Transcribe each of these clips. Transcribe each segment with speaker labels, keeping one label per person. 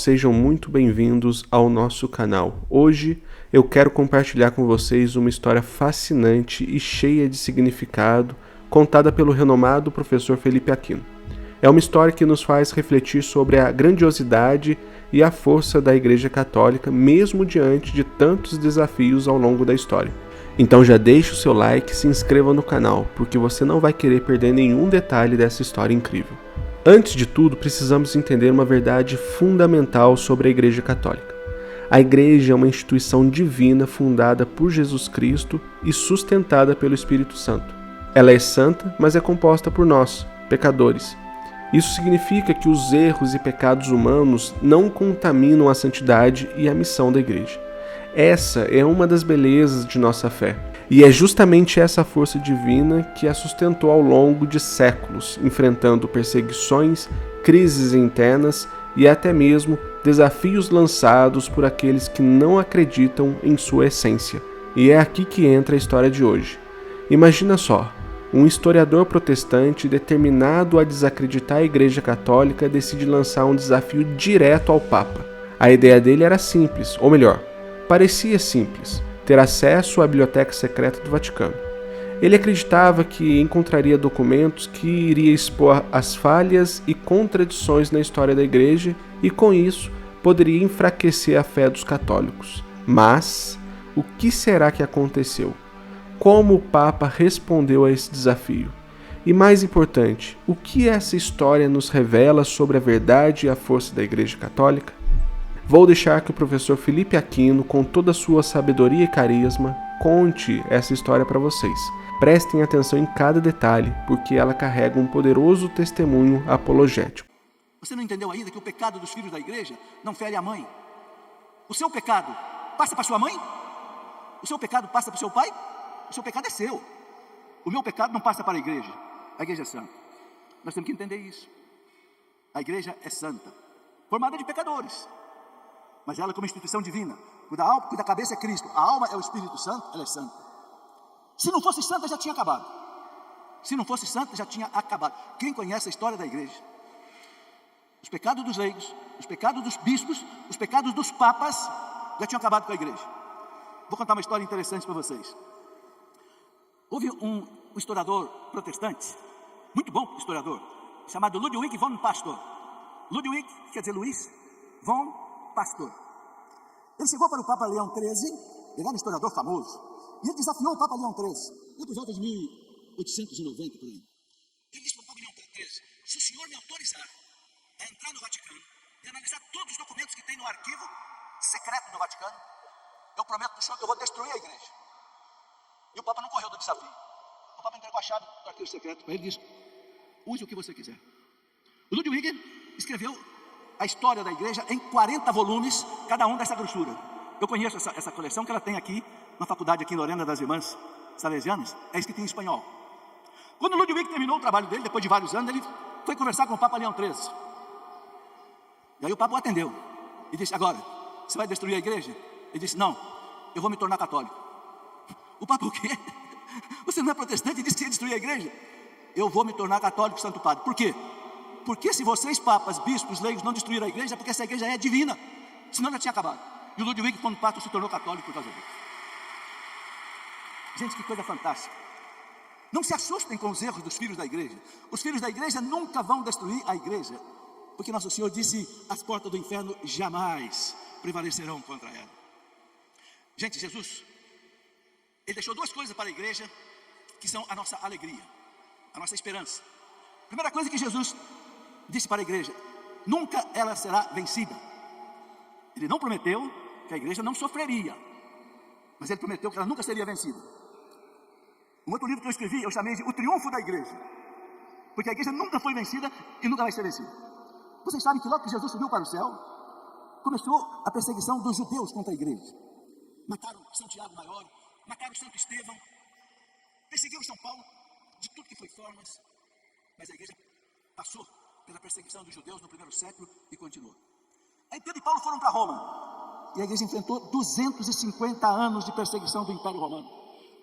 Speaker 1: Sejam muito bem-vindos ao nosso canal. Hoje eu quero compartilhar com vocês uma história fascinante e cheia de significado, contada pelo renomado professor Felipe Aquino. É uma história que nos faz refletir sobre a grandiosidade e a força da Igreja Católica, mesmo diante de tantos desafios ao longo da história. Então já deixe o seu like e se inscreva no canal, porque você não vai querer perder nenhum detalhe dessa história incrível. Antes de tudo, precisamos entender uma verdade fundamental sobre a Igreja Católica. A Igreja é uma instituição divina fundada por Jesus Cristo e sustentada pelo Espírito Santo. Ela é santa, mas é composta por nós, pecadores. Isso significa que os erros e pecados humanos não contaminam a santidade e a missão da Igreja. Essa é uma das belezas de nossa fé. E é justamente essa força divina que a sustentou ao longo de séculos, enfrentando perseguições, crises internas e até mesmo desafios lançados por aqueles que não acreditam em sua essência. E é aqui que entra a história de hoje. Imagina só, um historiador protestante determinado a desacreditar a Igreja Católica decide lançar um desafio direto ao Papa. A ideia dele era simples, ou melhor, parecia simples: ter acesso à biblioteca secreta do Vaticano. Ele acreditava que encontraria documentos que iria expor as falhas e contradições na história da Igreja e, com isso, poderia enfraquecer a fé dos católicos. Mas, o que será que aconteceu? Como o Papa respondeu a esse desafio? E mais importante, o que essa história nos revela sobre a verdade e a força da Igreja Católica? Vou deixar que o professor Felipe Aquino, com toda a sua sabedoria e carisma, conte essa história para vocês. Prestem atenção em cada detalhe, porque ela carrega um poderoso testemunho apologético.
Speaker 2: Você não entendeu ainda que o pecado dos filhos da igreja não fere a mãe? O seu pecado passa para sua mãe? O seu pecado passa para o seu pai? O seu pecado é seu. O meu pecado não passa para a igreja. A igreja é santa. Nós temos que entender isso. A igreja é santa, formada de pecadores. Mas ela, como instituição divina, cuja alma, cuja cabeça é Cristo, a alma é o Espírito Santo, ela é santa. Se não fosse santa, já tinha acabado. Se não fosse santa, já tinha acabado. Quem conhece a história da igreja? Os pecados dos leigos, os pecados dos bispos, os pecados dos papas, já tinham acabado com a igreja. Vou contar uma história interessante para vocês. Houve um historiador protestante, muito bom historiador, chamado Ludwig von Pastor. Ludwig quer dizer Luís, von Pastor. Ele chegou para o Papa Leão XIII, ele era um historiador famoso, e ele desafiou o Papa Leão XIII, por volta de 1890, por aí. Ele disse para o Papa Leão XIII: se o senhor me autorizar a entrar no Vaticano e analisar todos os documentos que tem no arquivo secreto do Vaticano, eu prometo para o senhor que eu vou destruir a igreja. E o Papa não correu do desafio. O Papa entregou a chave do arquivo secreto para ele e disse: use o que você quiser. O Ludwig escreveu a história da igreja em 40 volumes, cada um dessa grossura. Eu conheço essa coleção, que ela tem aqui na faculdade aqui em Lorena das Irmãs Salesianas, é escrita em espanhol. Quando Ludwig terminou o trabalho dele, depois de vários anos, ele foi conversar com o Papa Leão XIII. E aí o Papa o atendeu e disse: agora, você vai destruir a igreja? Ele disse: não, eu vou me tornar católico. O Papa: o quê? Você não é protestante e disse que ia destruir a igreja? Eu vou me tornar católico, Santo Padre. Por quê? Porque se vocês, papas, bispos, leigos, não destruíram a igreja, é porque essa igreja é divina. Senão já tinha acabado. E o Ludwig von Pastor se tornou católico por causa disso. Gente, que coisa fantástica. Não se assustem com os erros dos filhos da igreja. Os filhos da igreja nunca vão destruir a igreja, porque Nosso Senhor disse: as portas do inferno jamais prevalecerão contra ela. Gente, Jesus, Ele deixou duas coisas para a igreja que são a nossa alegria, a nossa esperança. Primeira coisa que Jesus disse para a igreja: nunca ela será vencida. Ele não prometeu que a igreja não sofreria, mas Ele prometeu que ela nunca seria vencida. Um outro livro que eu escrevi, eu chamei de O Triunfo da Igreja, porque a igreja nunca foi vencida e nunca vai ser vencida. Vocês sabem que logo que Jesus subiu para o céu, começou a perseguição dos judeus contra a igreja. Mataram São Tiago Maior, mataram Santo Estevão, perseguiram São Paulo de tudo que foi formas. Mas a igreja passou pela perseguição dos judeus no primeiro século e continuou. Aí Pedro e Paulo foram para Roma, e a igreja enfrentou 250 anos de perseguição do Império Romano.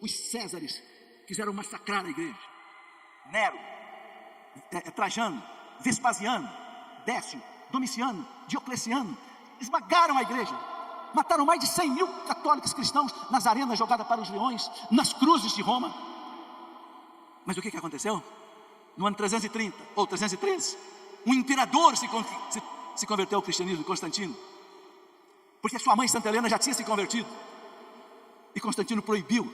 Speaker 2: Os Césares quiseram massacrar a igreja. Nero, Trajano, Vespasiano, Décio, Domiciano, Diocleciano, esmagaram a igreja. Mataram mais de 100 mil católicos cristãos nas arenas jogadas para os leões, nas cruzes de Roma. Mas o que aconteceu? No ano 330 ou 313, um imperador se converteu ao cristianismo, Constantino, porque sua mãe Santa Helena já tinha se convertido. E Constantino proibiu,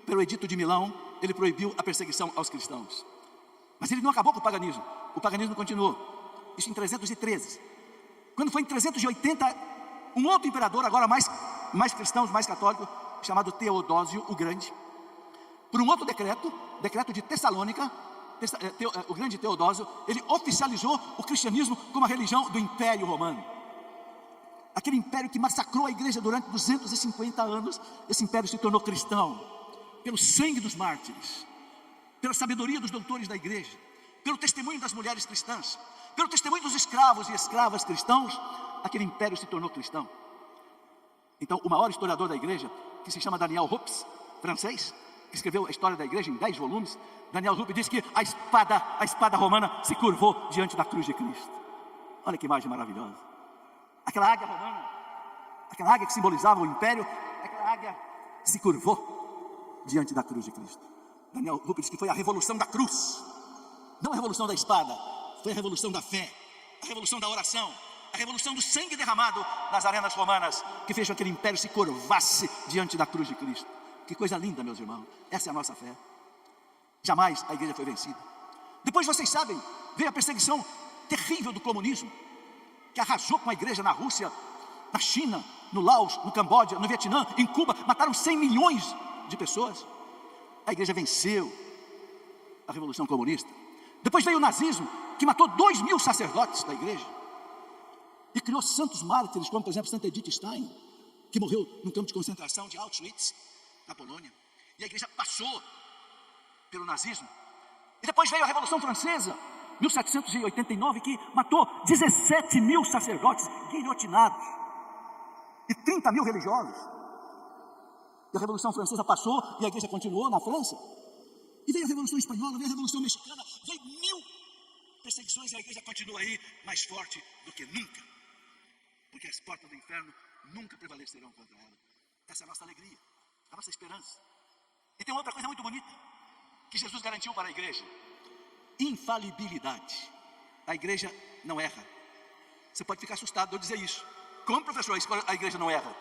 Speaker 2: pelo Edito de Milão, ele proibiu a perseguição aos cristãos. Mas ele não acabou com o paganismo continuou. Isso em 313. Quando foi em 380, um outro imperador, agora mais cristão, mais católico, chamado Teodósio o Grande, por um outro decreto de Tessalônica, o grande Teodósio, ele oficializou o cristianismo como a religião do Império Romano. Aquele império que massacrou a igreja durante 250 anos, esse império se tornou cristão, pelo sangue dos mártires, pela sabedoria dos doutores da igreja, pelo testemunho das mulheres cristãs, pelo testemunho dos escravos e escravas cristãos, aquele império se tornou cristão. Então, o maior historiador da igreja, que se chama Daniel Ruppes, francês, que escreveu a história da igreja em 10 volumes, Daniel Ruppes diz que a espada romana se curvou diante da cruz de Cristo. Olha que imagem maravilhosa. Aquela águia romana, aquela águia que simbolizava o império, aquela águia se curvou diante da cruz de Cristo. Daniel Ruppes diz que foi a revolução da cruz, não a revolução da espada, foi a revolução da fé, a revolução da oração, a revolução do sangue derramado nas arenas romanas, que fez com que aquele império se curvasse diante da cruz de Cristo. Que coisa linda, meus irmãos, essa é a nossa fé. Jamais a igreja foi vencida. Depois, vocês sabem, veio a perseguição terrível do comunismo, que arrasou com a igreja na Rússia, na China, no Laos, no Camboja, no Vietnã, em Cuba, mataram 100 milhões de pessoas. A igreja venceu a revolução comunista. Depois veio o nazismo, que matou 2.000 sacerdotes da igreja, e criou santos mártires, como por exemplo Santa Edith Stein, que morreu no campo de concentração de Auschwitz, na Polônia. E a igreja passou pelo nazismo. E depois veio a Revolução Francesa, 1789, que matou 17.000 sacerdotes guilhotinados e 30.000 religiosos. E a Revolução Francesa passou e a igreja continuou na França. E veio a Revolução Espanhola, veio a Revolução Mexicana, veio 1000 perseguições e a igreja continua aí mais forte do que nunca. Porque as portas do inferno nunca prevalecerão contra ela. Essa é a nossa alegria, a nossa esperança. E tem outra coisa muito bonita que Jesus garantiu para a igreja: infalibilidade. A igreja não erra. Você pode ficar assustado de eu dizer isso. Como, professor, a igreja não erra?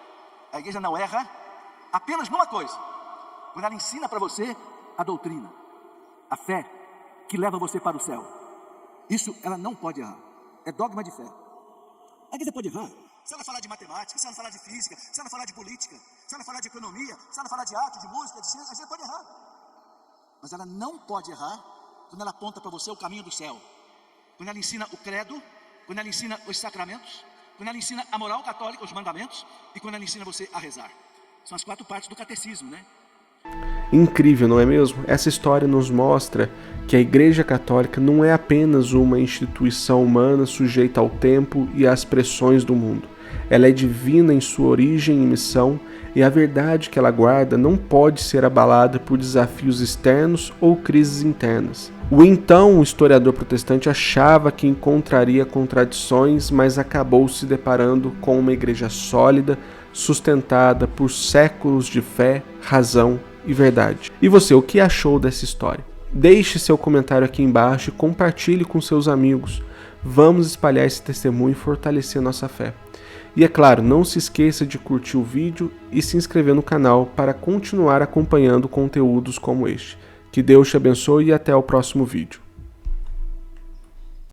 Speaker 2: A igreja não erra apenas numa coisa: quando ela ensina para você a doutrina, a fé que leva você para o céu. Isso ela não pode errar. É dogma de fé. A igreja pode errar se ela falar de matemática, se ela falar de física, se ela falar de política, se ela falar de economia, se ela falar de arte, de música, de ciência. A igreja pode errar. Mas ela não pode errar quando ela aponta para você o caminho do céu. Quando ela ensina o credo, quando ela ensina os sacramentos, quando ela ensina a moral católica, os mandamentos, e quando ela ensina você a rezar. São as 4 partes do catecismo, né?
Speaker 1: Incrível, não é mesmo? Essa história nos mostra que a Igreja Católica não é apenas uma instituição humana sujeita ao tempo e às pressões do mundo. Ela é divina em sua origem e missão, e a verdade que ela guarda não pode ser abalada por desafios externos ou crises internas. O historiador protestante achava que encontraria contradições, mas acabou se deparando com uma igreja sólida, sustentada por séculos de fé, razão e verdade. E você, o que achou dessa história? Deixe seu comentário aqui embaixo e compartilhe com seus amigos. Vamos espalhar esse testemunho e fortalecer nossa fé. E é claro, não se esqueça de curtir o vídeo e se inscrever no canal para continuar acompanhando conteúdos como este. Que Deus te abençoe e até o próximo vídeo.